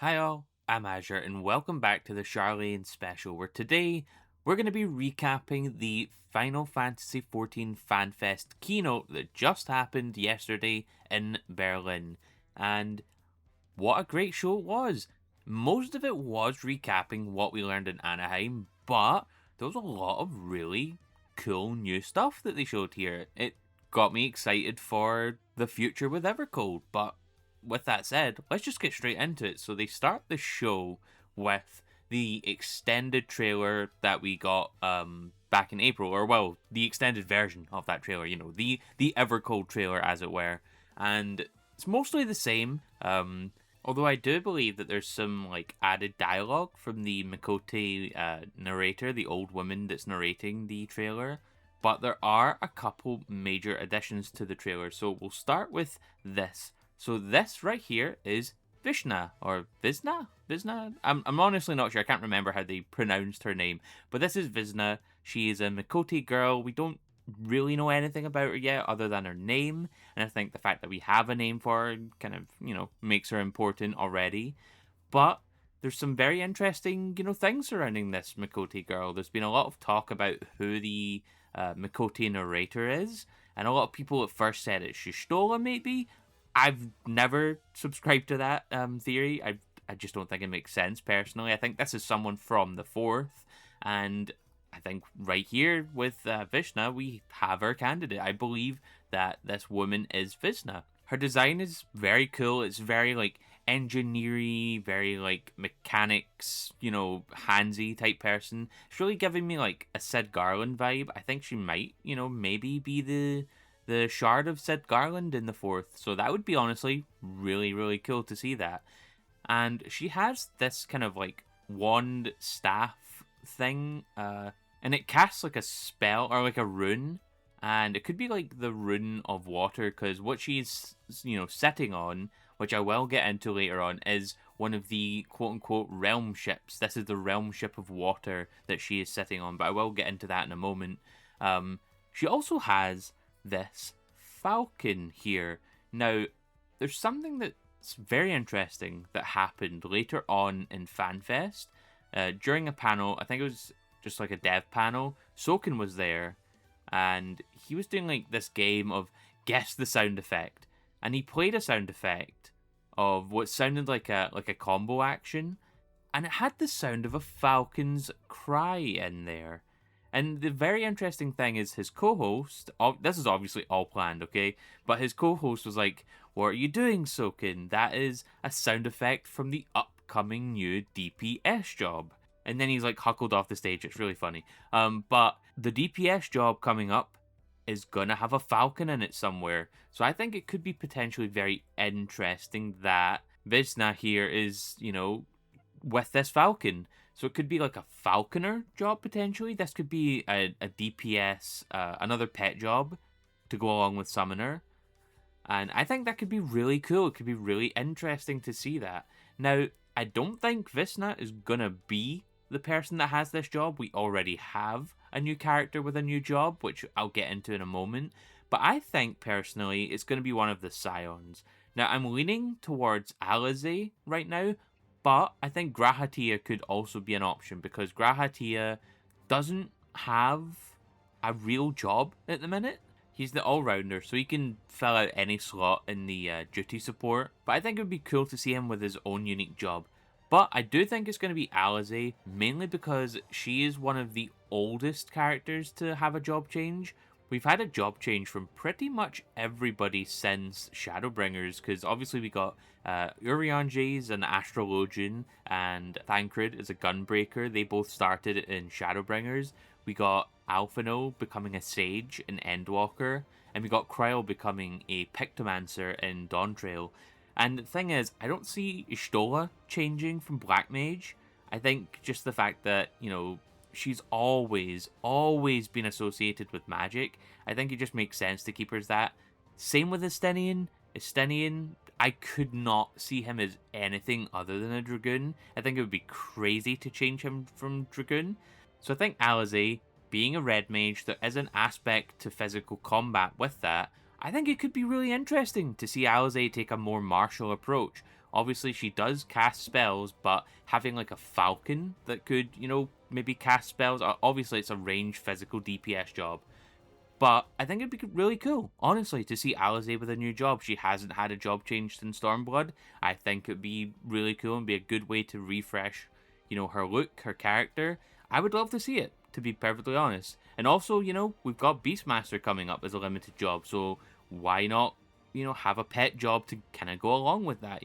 Hi all, I'm Azure and welcome back to the Sharlayan Special, where today we're going to be recapping the Final Fantasy XIV Fanfest Keynote that just happened yesterday in Berlin. And what a great show it was! Most of it was recapping what we learned in Anaheim, but there was a lot of really cool new stuff that they showed here. It got me excited for the future with Evercold, but with that said, let's just get straight into it. So they start the show with the extended trailer that we got back in April, or well, the extended version of that trailer, the Evercold trailer as it were. And it's mostly the same. Although I do believe that there's some like added dialogue from the Mikote narrator, the old woman that's narrating the trailer. But there are a couple major additions to the trailer. So we'll start with this. So this right here is Vishna, or Visna? Visna? I'm honestly not sure. I can't remember how they pronounced her name. But this is Visna. She is a Mikote girl. We don't really know anything about her yet other than her name. And I think the fact that we have a name for her kind of, makes her important already. But there's some very interesting, things surrounding this Mikote girl. There's been a lot of talk about who the Mikote narrator is. And a lot of people at first said it's Shistola, maybe. I've never subscribed to that theory. I just don't think it makes sense, personally. I think this is someone from the fourth, and I think right here with Vishna, we have our candidate. I believe that this woman is Vishna. Her design is very cool. It's very, like, engineering, very, like, mechanics, handsy type person. It's really giving me, like, a Sid Garland vibe. I think she might, maybe be the shard of Sid Garland in the fourth. So that would be honestly really, really cool to see that. And she has this kind of like wand staff thing, and it casts like a spell or like a rune. And it could be like the rune of water, because what she's, sitting on, which I will get into later on, is one of the quote-unquote realm ships. This is the realm ship of water that she is sitting on, but I will get into that in a moment. She also has this falcon here. Now, there's something that's very interesting that happened later on in FanFest. During a panel, I think it was just like a dev panel, Soken was there, and he was doing like this game of guess the sound effect. And he played a sound effect of what sounded like a combo action, and it had the sound of a falcon's cry in there. And the very interesting thing is his co-host, this is obviously all planned, okay? But his co-host was like, "What are you doing, Soken? That is a sound effect from the upcoming new DPS job." And then he's like huckled off the stage. It's really funny. But the DPS job coming up is gonna have a falcon in it somewhere. So I think it could be potentially very interesting that Visna here is, with this falcon. So it could be like a falconer job potentially. This could be a DPS, another pet job to go along with summoner. And I think that could be really cool. It could be really interesting to see that. Now, I don't think Visna is going to be the person that has this job. We already have a new character with a new job, which I'll get into in a moment. But I think, personally, it's going to be one of the Scions. Now, I'm leaning towards Alize right now, but I think Grahatia could also be an option, because Grahatia doesn't have a real job at the minute. He's the all-rounder, so he can fill out any slot in the duty support. But I think it would be cool to see him with his own unique job. But I do think it's going to be Alize, mainly because she is one of the oldest characters to have a job change. We've had a job change from pretty much everybody since Shadowbringers, because obviously we got Urianger is an astrologian, and Thancred is a gunbreaker. They both started in Shadowbringers. We got Alphino becoming a sage in Endwalker, and we got Kryl becoming a Pictomancer in Dawntrail. And the thing is, I don't see Ishtola changing from Black Mage. I think just the fact that, she's always been associated with magic. I think it just makes sense to keep her as that. Same with Estinian. Estinian, I could not see him as anything other than a Dragoon. I think it would be crazy to change him from Dragoon. So I think Alize, being a red mage, there is an aspect to physical combat with that. I think it could be really interesting to see Alize take a more martial approach. Obviously, she does cast spells, but having like a falcon that could, maybe cast spells, obviously it's a ranged physical DPS job. But I think it'd be really cool, honestly, to see Alize with a new job. She hasn't had a job change since Stormblood. I think it'd be really cool and be a good way to refresh, her look, her character. I would love to see it, to be perfectly honest. And also, we've got Beastmaster coming up as a limited job, so why not, have a pet job to kind of go along with that,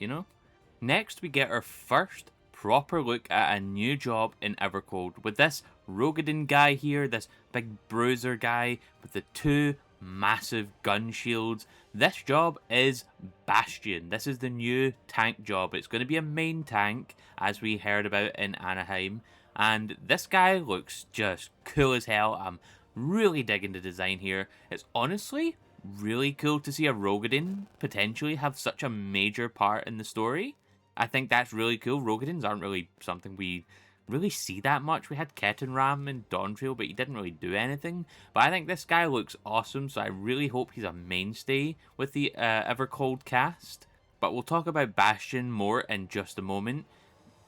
Next, we get our first proper look at a new job in Evercold with this Rogadin guy here, this big bruiser guy with the two massive gun shields. This job is Bastion. This is the new tank job. It's going to be a main tank, as we heard about in Anaheim, and this guy looks just cool as hell. I'm really digging the design here. It's honestly really cool to see a Rogadin potentially have such a major part in the story. I think that's really cool. Rogadins aren't really something we really see that much. We had Kettenram and Dawntrail, but he didn't really do anything. But I think this guy looks awesome, so I really hope he's a mainstay with the Evercold cast. But we'll talk about Bastion more in just a moment.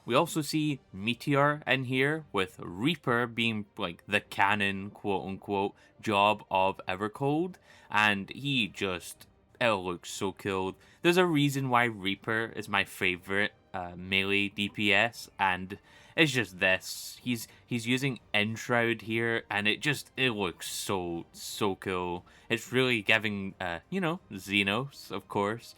We also see Meteor in here, with Reaper being like the canon, quote-unquote, job of Evercold. And he just... it looks so cool. There's a reason why Reaper is my favorite melee DPS, and it's just this. He's using Enshroud here, and it looks so cool. It's really giving, Xenos, of course.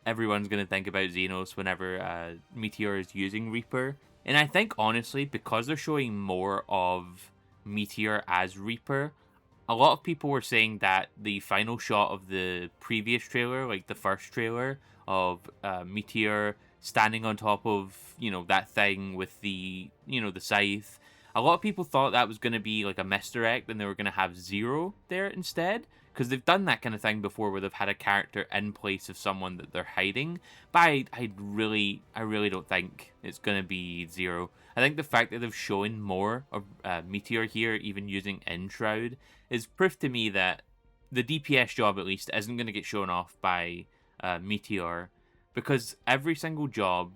Everyone's gonna think about Xenos whenever Meteor is using Reaper, and I think honestly, because they're showing more of Meteor as Reaper, a lot of people were saying that the final shot of the previous trailer, like the first trailer of Meteor standing on top of, that thing with the, the scythe, a lot of people thought that was going to be like a misdirect and they were going to have Zero there instead. Because they've done that kind of thing before where they've had a character in place of someone that they're hiding. But I really don't think it's going to be Zero. I think the fact that they've shown more of Meteor here, even using Enshroud, is proof to me that the DPS job, at least, isn't going to get shown off by Meteor. Because every single job,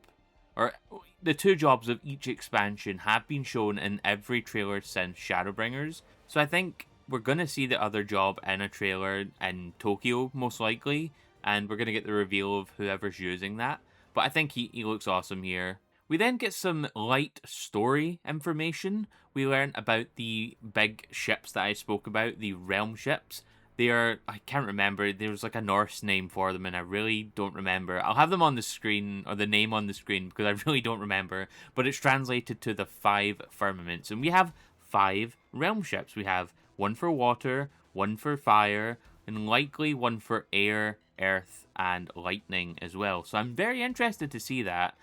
or the two jobs of each expansion, have been shown in every trailer since Shadowbringers. So I think we're going to see the other job in a trailer in Tokyo, most likely, and we're going to get the reveal of whoever's using that. But I think he looks awesome here. We then get some light story information. We learn about the big ships that I spoke about, the realm ships. They are, I can't remember, there's like a Norse name for them and I really don't remember. I'll have them on the screen, or the name on the screen, because I really don't remember. But it's translated to the 5 firmaments. And we have 5 realm ships. We have one for water, one for fire, and likely one for air, earth, and lightning as well. So I'm very interested to see that.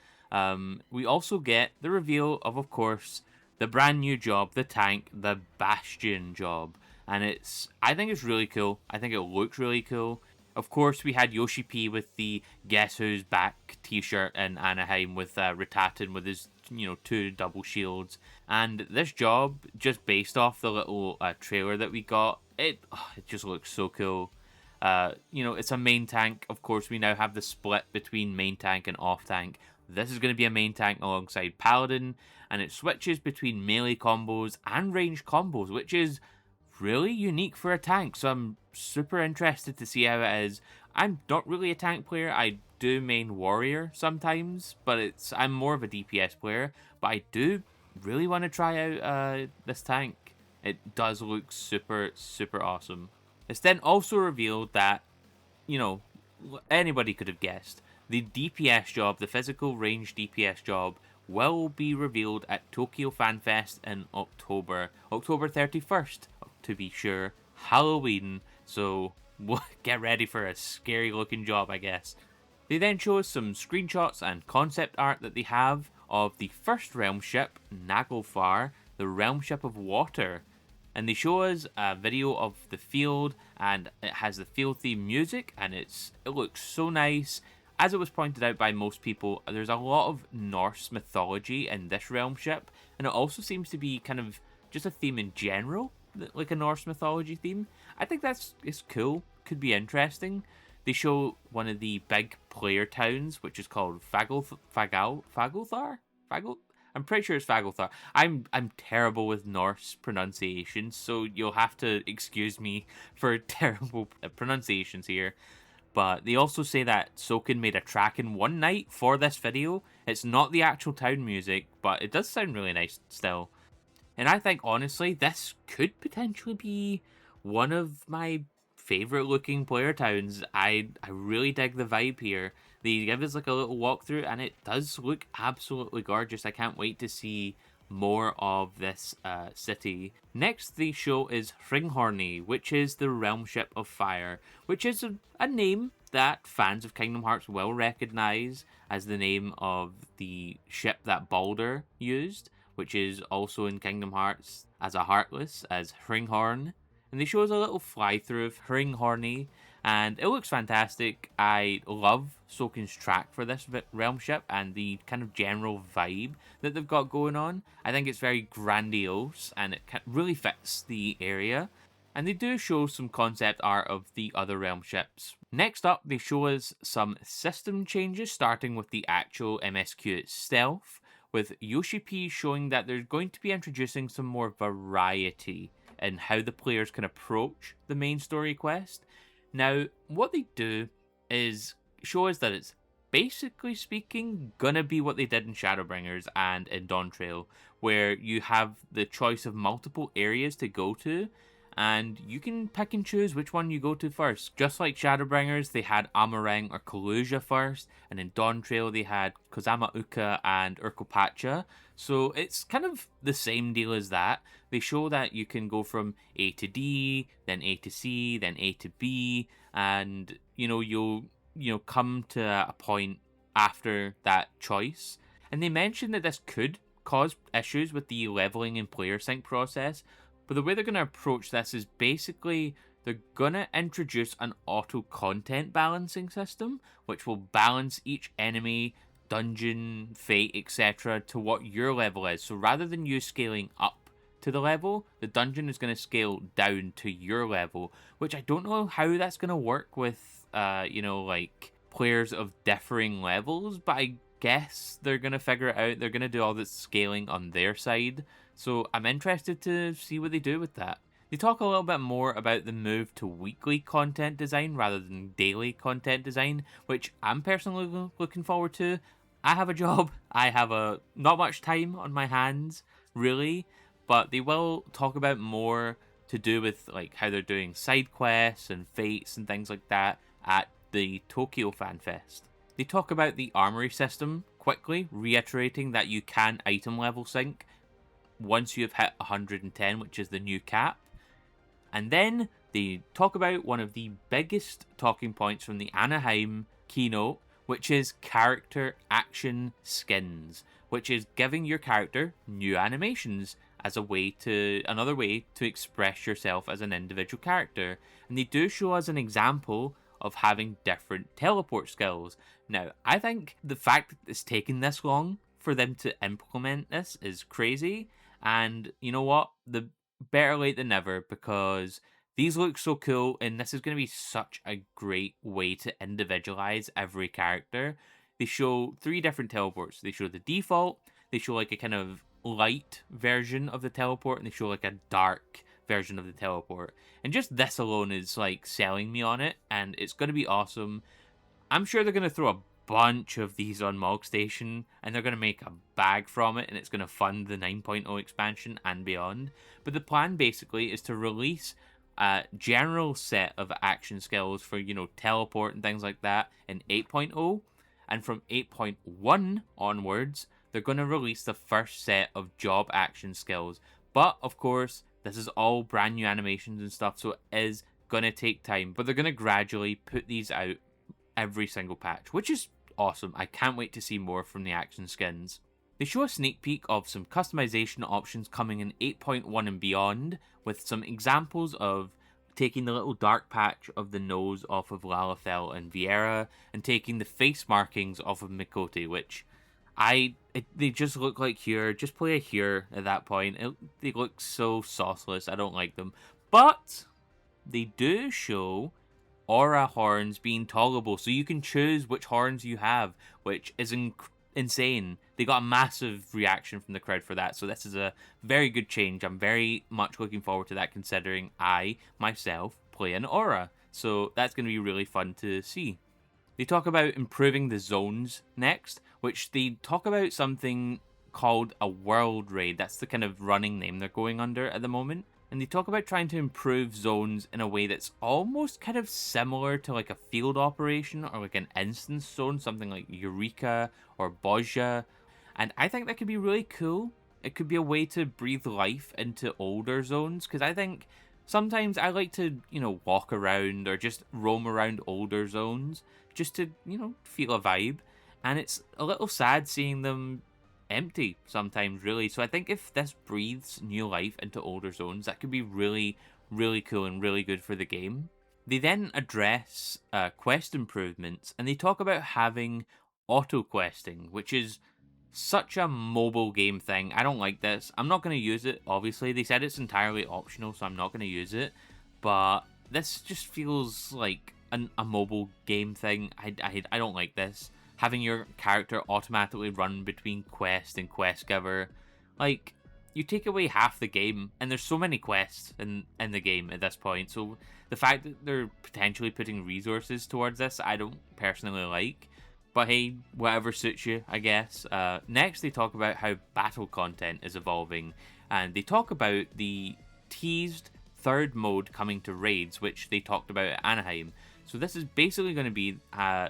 We also get the reveal of course, the brand new job, the tank, the Bastion job. And I think it's really cool. I think it looks really cool. Of course, we had Yoshi P with the Guess Who's Back t-shirt in Anaheim with Rattatan with his, 2 double shields. And this job, just based off the little trailer that we got, it just looks so cool. It's a main tank. Of course, we now have the split between main tank and off tank. This is going to be a main tank alongside Paladin, and it switches between melee combos and ranged combos, which is really unique for a tank, so I'm super interested to see how it is. I'm not really a tank player. I do main warrior sometimes, but I'm more of a DPS player, but I do really want to try out this tank. It does look super awesome. It's then also revealed that, anybody could have guessed, the DPS job, the physical range DPS job, will be revealed at Tokyo Fanfest in October 31st, to be sure, Halloween, so get ready for a scary looking job, I guess. They then show us some screenshots and concept art that they have of the first realm ship, Naglfar, the realm ship of water. And they show us a video of the field, and it has the field theme music, and it looks so nice. As it was pointed out by most people, there's a lot of Norse mythology in this realm ship, and it also seems to be kind of just a theme in general, like a Norse mythology theme. I think it's cool, could be interesting. They show one of the big player towns, which is called Fagulthar? I'm pretty sure it's Fagulthar. I'm terrible with Norse pronunciations, so you'll have to excuse me for terrible pronunciations here. But they also say that Soken made a track in one night for this video. It's not the actual town music, but it does sound really nice still. And I think, honestly, this could potentially be one of my favorite looking player towns. I really dig the vibe here. They give us like a little walkthrough, and it does look absolutely gorgeous. I can't wait to see more of this city. Next, the show is Hringhorni, which is the realm ship of fire, which is a name that fans of Kingdom Hearts will recognize as the name of the ship that Baldur used, which is also in Kingdom Hearts as a Heartless, as Hringhorn. And they show us a little fly-through of Hringhorni, and it looks fantastic. I love Soken's track for this realm ship and the kind of general vibe that they've got going on. I think it's very grandiose, and it really fits the area. And they do show some concept art of the other realm ships. Next up, they show us some system changes, starting with the actual MSQ itself, with Yoshi P showing that they're going to be introducing some more variety in how the players can approach the main story quest. Now, what they do is show us that it's basically speaking gonna be what they did in Shadowbringers and in Dawn Trail, where you have the choice of multiple areas to go to, and you can pick and choose which one you go to first. Just like Shadowbringers, they had Amarang or Kaluja first, and in Dawn Trail they had Kozama Uka and Urkopacha. So it's kind of the same deal as that. They show that you can go from A to D, then A to C, then A to B, and you'll come to a point after that choice. And they mentioned that this could cause issues with the leveling and player sync process, but the way they're going to approach this is basically they're going to introduce an auto content balancing system, which will balance each enemy, dungeon, fate, etc. to what your level is. So rather than you scaling up to the level, the dungeon is going to scale down to your level, which I don't know how that's going to work with, like players of differing levels, but I guess they're going to figure it out. They're going to do all this scaling on their side. So I'm interested to see what they do with that. They talk a little bit more about the move to weekly content design rather than daily content design, which I'm personally looking forward to. I have a job. I have not much time on my hands, really, but they will talk about more to do with like how they're doing side quests and fates and things like that at the Tokyo Fanfest. They talk about the armory system quickly, reiterating that you can item level sync once you have hit 110, which is the new cap. And then they talk about one of the biggest talking points from the Anaheim keynote, which is character action skins, which is giving your character new animations as another way to express yourself as an individual character. And they do show us an example of having different teleport skills. Now, I think the fact that it's taken this long for them to implement this is crazy. And you know what? The better late than never, because these look so cool, and this is going to be such a great way to individualize every character. They show 3 different teleports. They show the default, they show like a kind of light version of the teleport, and they show like a dark version of the teleport. And just this alone is like selling me on it, and it's going to be awesome. I'm sure they're going to throw a bunch of these on Mog Station, and they're going to make a bag from it, and it's going to fund the 9.0 expansion and beyond. But the plan basically is to release a general set of action skills for, teleport and things like that in 8.0, and from 8.1 onwards, they're going to release the first set of job action skills. But, of course, this is all brand new animations and stuff, so it is going to take time, but they're going to gradually put these out every single patch, which is awesome. I can't wait to see more from the action skins. They show a sneak peek of some customization options coming in 8.1 and beyond, with some examples of taking the little dark patch of the nose off of Lalafell and Viera, and taking the face markings off of Mikote, which they just look like Here. Just play a Here at that point. They look so sauceless. I don't like them. But they do show aura horns being toggleable, so you can choose which horns you have, which is insane. They got a massive reaction from the crowd for that, so this is a very good change. I'm very much looking forward to that, considering I, myself, play an aura. So that's going to be really fun to see. They talk about improving the zones next, which they talk about something called a world raid. That's the kind of running name they're going under at the moment. And they talk about trying to improve zones in a way that's almost kind of similar to like a field operation or like an instance zone, something like Eureka or Bozja. And I think that could be really cool. It could be a way to breathe life into older zones, because I think sometimes I like to, walk around or just roam around older zones just to, feel a vibe. And it's a little sad seeing them empty sometimes, really. So I think if this breathes new life into older zones, that could be really, really cool and really good for the game. They then address quest improvements, and they talk about having auto questing, which is such a mobile game thing. I don't like this. I'm not going to use it, obviously. They said it's entirely optional, so I'm not going to use it. But this just feels like a mobile game thing. I don't like this. Having your character automatically run between quest and quest giver. Like, you take away half the game, and there's so many quests in the game at this point. So the fact that they're potentially putting resources towards this, I don't personally like. But hey, whatever suits you, I guess. Next, they talk about how battle content is evolving. And they talk about the teased third mode coming to raids, which they talked about at Anaheim. So this is basically going to be,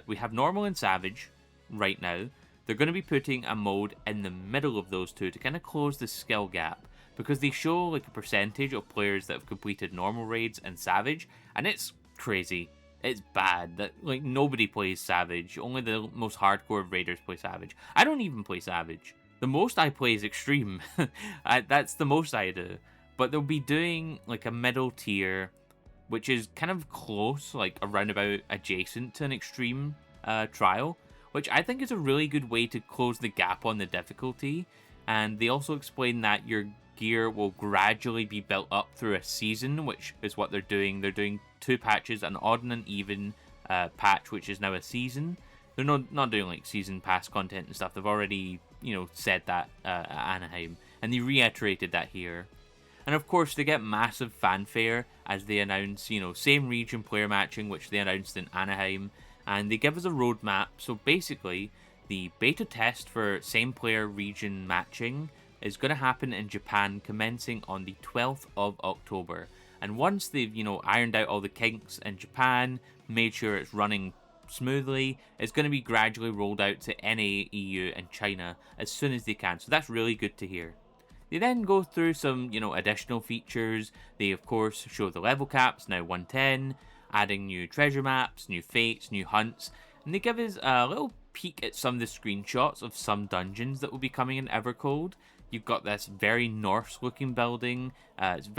we have normal and savage right now. They're going to be putting a mode in the middle of those two to kind of close the skill gap, because they show like a percentage of players that have completed normal raids and savage, and it's crazy. It's bad that like nobody plays savage. Only the most hardcore raiders play savage. I don't even play savage. The most I play is extreme. That's the most I do. But they'll be doing like a middle tier, which is kind of close, like around about adjacent to an extreme trial, which I think is a really good way to close the gap on the difficulty. And they also explain that your gear will gradually be built up through a season, which is what they're doing. They're doing 2 patches, an odd and an even patch, which is now a season. They're not doing like season pass content and stuff. They've already, said that at Anaheim, and they reiterated that here. And of course, they get massive fanfare as they announce, same region player matching, which they announced in Anaheim. And they give us a roadmap. So basically, the beta test for same player region matching is going to happen in Japan commencing on the 12th of October. And once they've, ironed out all the kinks in Japan, made sure it's running smoothly, it's going to be gradually rolled out to NA, EU, and China as soon as they can. So that's really good to hear. They then go through some, additional features. They, of course, show the level caps, now 110, adding new treasure maps, new fates, new hunts, and they give us a little peek at some of the screenshots of some dungeons that will be coming in Evercold. You've got this very Norse-looking building. It's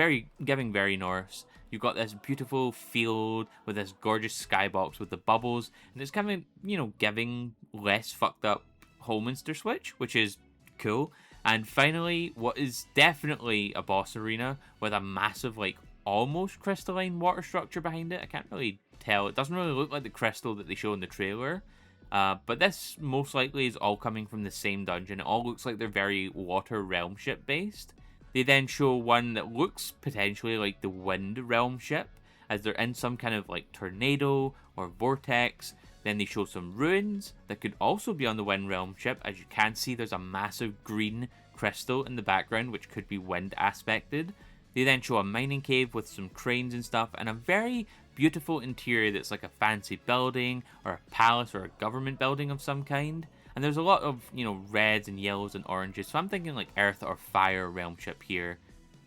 giving very Norse. You've got this beautiful field with this gorgeous skybox with the bubbles, and it's kind of, giving less fucked up Holminster Switch, which is cool. And finally, what is definitely a boss arena with a massive, almost crystalline water structure behind it. I can't really tell. It doesn't really look like the crystal that they show in the trailer. But this most likely is all coming from the same dungeon. It all looks like they're very water realm ship based. They then show one that looks potentially like the wind realm ship, as they're in some kind of tornado or vortex. Then they show some ruins that could also be on the wind realm ship. As you can see, there's a massive green crystal in the background, which could be wind aspected. They then show a mining cave with some cranes and stuff, and a very beautiful interior that's like a fancy building or a palace or a government building of some kind. And there's a lot of, reds and yellows and oranges, so I'm thinking like earth or fire realm ship here.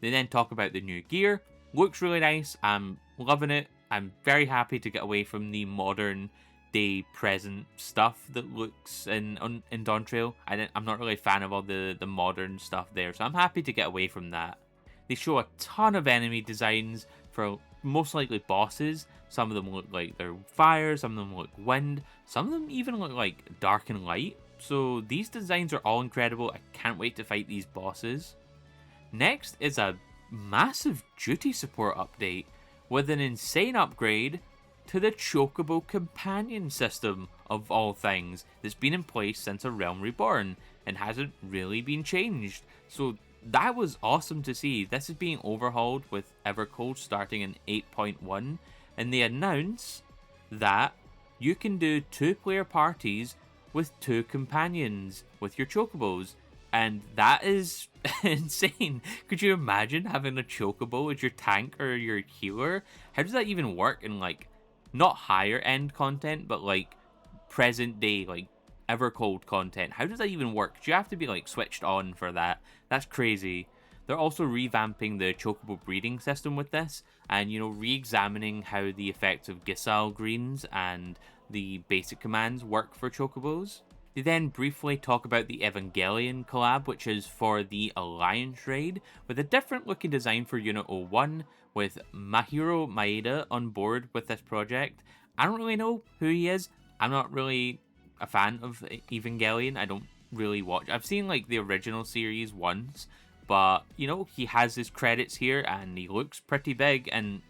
They then talk about the new gear. Looks really nice. I'm loving it. I'm very happy to get away from the modern day present stuff that looks in Dawntrail. I'm not really a fan of all the modern stuff there, so I'm happy to get away from that. They show a ton of enemy designs for most likely bosses. Some of them look like they're fire, some of them look wind, some of them even look like dark and light. So these designs are all incredible. I can't wait to fight these bosses. Next is a massive duty support update with an insane upgrade to the Chocobo companion system, of all things, that's been in place since A Realm Reborn and hasn't really been changed. So that was awesome to see. This is being overhauled with Evercold starting in 8.1, and they announce that you can do 2-player parties with 2 companions with your Chocobos. And that is insane. Could you imagine having a Chocobo as your tank or your healer? How does that even work in, like, not higher end content, but like present day, like Evercold content? How does that even work? Do you have to be like switched on for that? That's crazy. They're also revamping the Chocobo breeding system with this, and re-examining how the effects of Giselle greens and the basic commands work for Chocobos. They then briefly talk about the Evangelion collab, which is for the Alliance raid, with a different looking design for Unit 01, with Mahiro Maeda on board with this project. I don't really know who he is. I'm not really a fan of Evangelion. I don't really watch. I've seen like the original series once, but he has his credits here and he looks pretty big and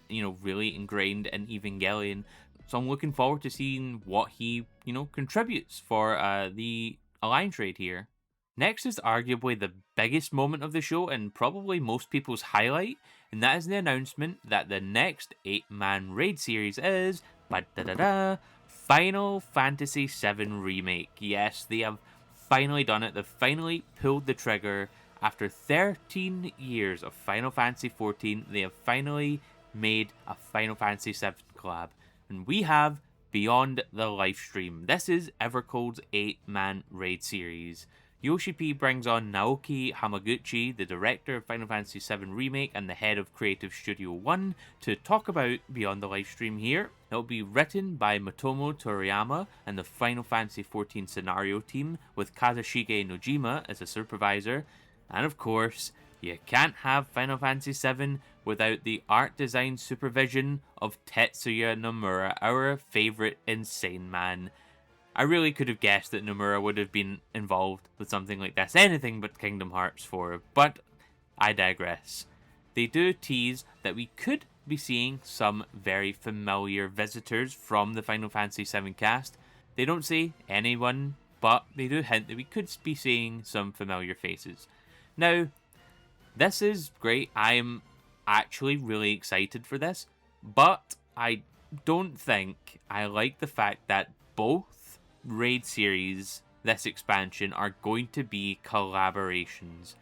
really ingrained in Evangelion. So I'm looking forward to seeing what he contributes for the Alliance raid here. Next is arguably the biggest moment of the show and probably most people's highlight, and that is the announcement that the next 8-man raid series is Final Fantasy VII Remake. Yes, they have finally done it. They've finally pulled the trigger. After 13 years of Final Fantasy XIV, they have finally made a Final Fantasy VII collab. And we have Beyond the Livestream. This is Evercold's 8-man raid series. Yoshi P brings on Naoki Hamaguchi, the director of Final Fantasy VII Remake and the head of Creative Studio 1, to talk about Beyond the Livestream here. It will be written by Motomo Toriyama and the Final Fantasy XIV scenario team, with Kazushige Nojima as a supervisor. And of course, you can't have Final Fantasy VII without the art design supervision of Tetsuya Nomura, our favourite insane man. I really could have guessed that Nomura would have been involved with something like this, anything but Kingdom Hearts 4, but I digress. They do tease that we could be seeing some very familiar visitors from the Final Fantasy VII cast. They don't say anyone, but they do hint that we could be seeing some familiar faces. Now, this is great. I am actually really excited for this, but I don't think I like the fact that both raid series this expansion are going to be collaborations.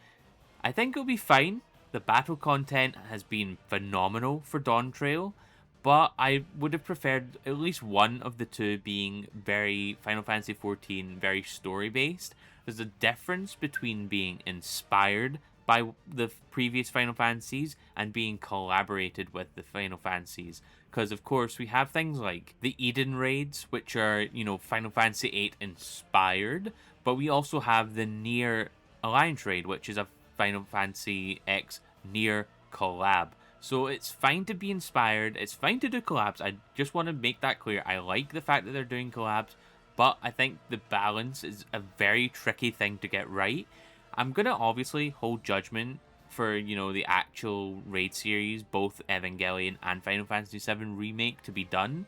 I think it'll be fine. The battle content has been phenomenal for Dawn Trail, but I would have preferred at least one of the two being very Final Fantasy XIV, very story based. There's a difference between being inspired by the previous Final Fantasies and being collaborated with the Final Fantasies. Because, of course, we have things like the Eden raids, which are, Final Fantasy VIII inspired, but we also have the Nier Alliance raid, which is a Final Fantasy X Nier collab. So it's fine to be inspired, it's fine to do collabs. I just want to make that clear. I like the fact that they're doing collabs, but I think the balance is a very tricky thing to get right. I'm going to obviously hold judgment for, the actual raid series, both Evangelion and Final Fantasy VII Remake, to be done.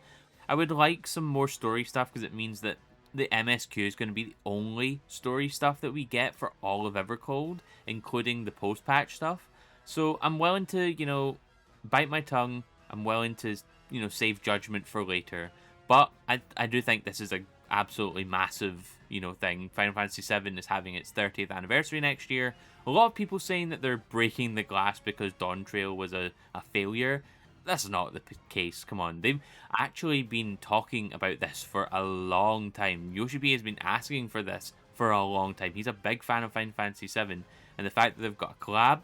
I would like some more story stuff because it means that the MSQ is going to be the only story stuff that we get for all of Evercold, including the post-patch stuff. So I'm willing to, bite my tongue. I'm willing to, save judgment for later. But I do think this is a absolutely massive, thing. Final Fantasy VII is having its 30th anniversary next year. A lot of people saying that they're breaking the glass because Dawn Trail was a failure. That's not the case. Come on. They've actually been talking about this for a long time. Yoshi P has been asking for this for a long time. He's a big fan of Final Fantasy VII. And the fact that they've got a collab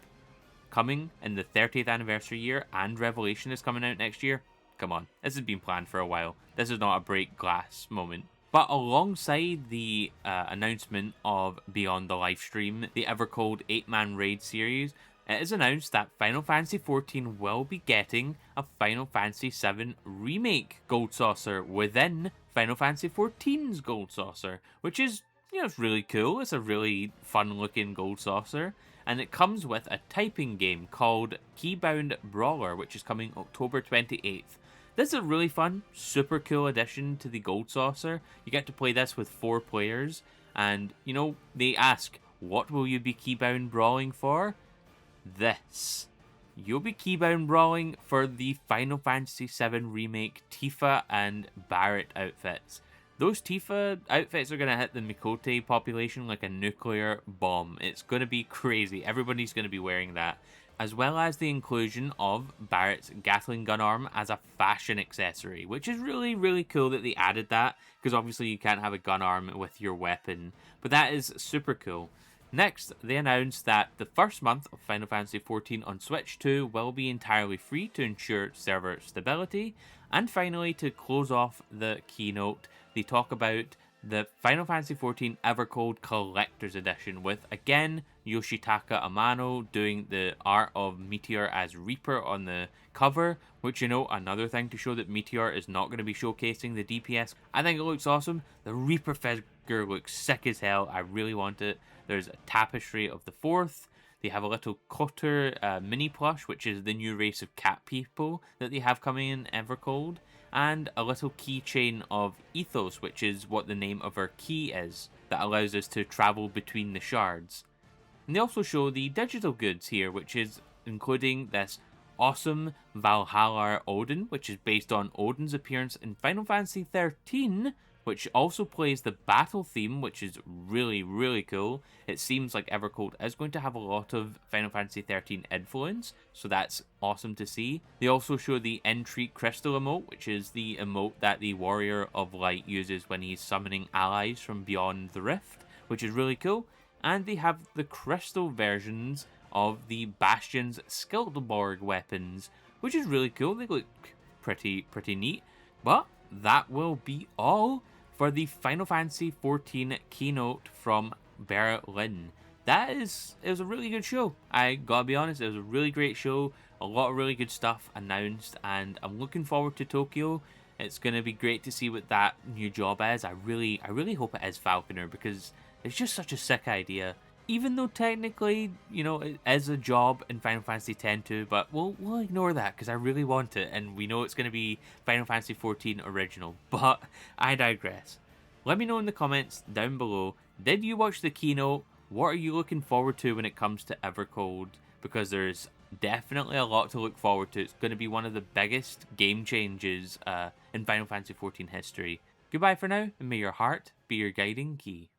coming in the 30th anniversary year and Revelation is coming out next year, come on. This has been planned for a while. This is not a break glass moment. But alongside the announcement of Beyond the Livestream, the Evercold 8-man raid series, it is announced that Final Fantasy XIV will be getting a Final Fantasy VII Remake Gold Saucer within Final Fantasy XIV's Gold Saucer, which is, it's really cool. It's a really fun-looking Gold Saucer, and it comes with a typing game called Keybound Brawler, which is coming October 28th. This is a really fun, super cool addition to the Gold Saucer. You get to play this with 4 players, and, you know, they ask, what will you be keybound brawling for? This. You'll be keybound brawling for the Final Fantasy VII Remake Tifa and Barret outfits. Those Tifa outfits are going to hit the Mikote population like a nuclear bomb. It's going to be crazy. Everybody's going to be wearing that. As well as the inclusion of Barret's Gatling gun arm as a fashion accessory, which is really, really cool that they added that, because obviously you can't have a gun arm with your weapon. But that is super cool. Next, they announced that the first month of Final Fantasy XIV on Switch 2 will be entirely free to ensure server stability. And finally, to close off the keynote, they talk about the Final Fantasy XIV Evercold Collector's Edition with, again, Yoshitaka Amano doing the art of Meteor as Reaper on the cover, which, you know, another thing to show that Meteor is not going to be showcasing the DPS. I think it looks awesome. The Reaper figure looks sick as hell. I really want it. There's a tapestry of the 4th. They have a little Kotter mini plush, which is the new race of cat people that they have coming in Evercold, and a little keychain of Ethos, which is what the name of our key is, that allows us to travel between the shards. And they also show the digital goods here, which is including this awesome Valhallar Odin, which is based on Odin's appearance in Final Fantasy XIII, which also plays the battle theme, which is really, really cool. It seems like Evercold is going to have a lot of Final Fantasy XIII influence, so that's awesome to see. They also show the Entreat Crystal emote, which is the emote that the Warrior of Light uses when he's summoning allies from beyond the Rift, which is really cool. And they have the crystal versions of the Bastion's Skildborg weapons, which is really cool. They look pretty neat. But that will be all for the Final Fantasy XIV keynote from Berlin. It was a really good show. I gotta be honest, it was a really great show. A lot of really good stuff announced, and I'm looking forward to Tokyo. It's gonna be great to see what that new job is. I really hope it is Falconer, because it's just such a sick idea. Even though technically, you know, it is a job in Final Fantasy X too, but we'll ignore that because I really want it, and we know it's going to be Final Fantasy XIV original, but I digress. Let me know in the comments down below, did you watch the keynote? What are you looking forward to when it comes to Evercold? Because there's definitely a lot to look forward to. It's going to be one of the biggest game changes in Final Fantasy XIV history. Goodbye for now, and may your heart be your guiding key.